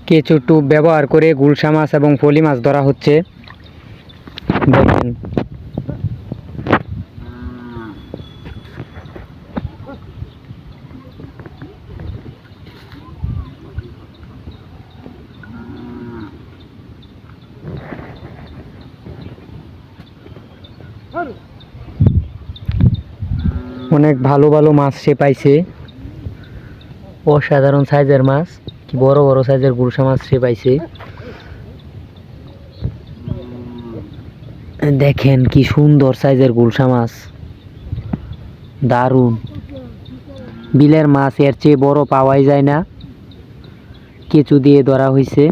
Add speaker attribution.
Speaker 1: কেঁচো টোপ ব্যবহার করে গুলশা মাছ এবং ফলি মাছ ধরা হচ্ছে। দেখেন অনেক ভালো ভালো মাছ সে পাইছে, অসাধারণ সাইজের মাছ, কি বড় বড় সাইজের গুলশা মাছ সে পাইছে। দেখেন কি সুন্দর সাইজের গুলশা মাছ, দারুণ। বিলের মাছ এর চেয়ে বড় পাওয়াই যায় না, কেঁচো দিয়ে ধরা হয়েছে।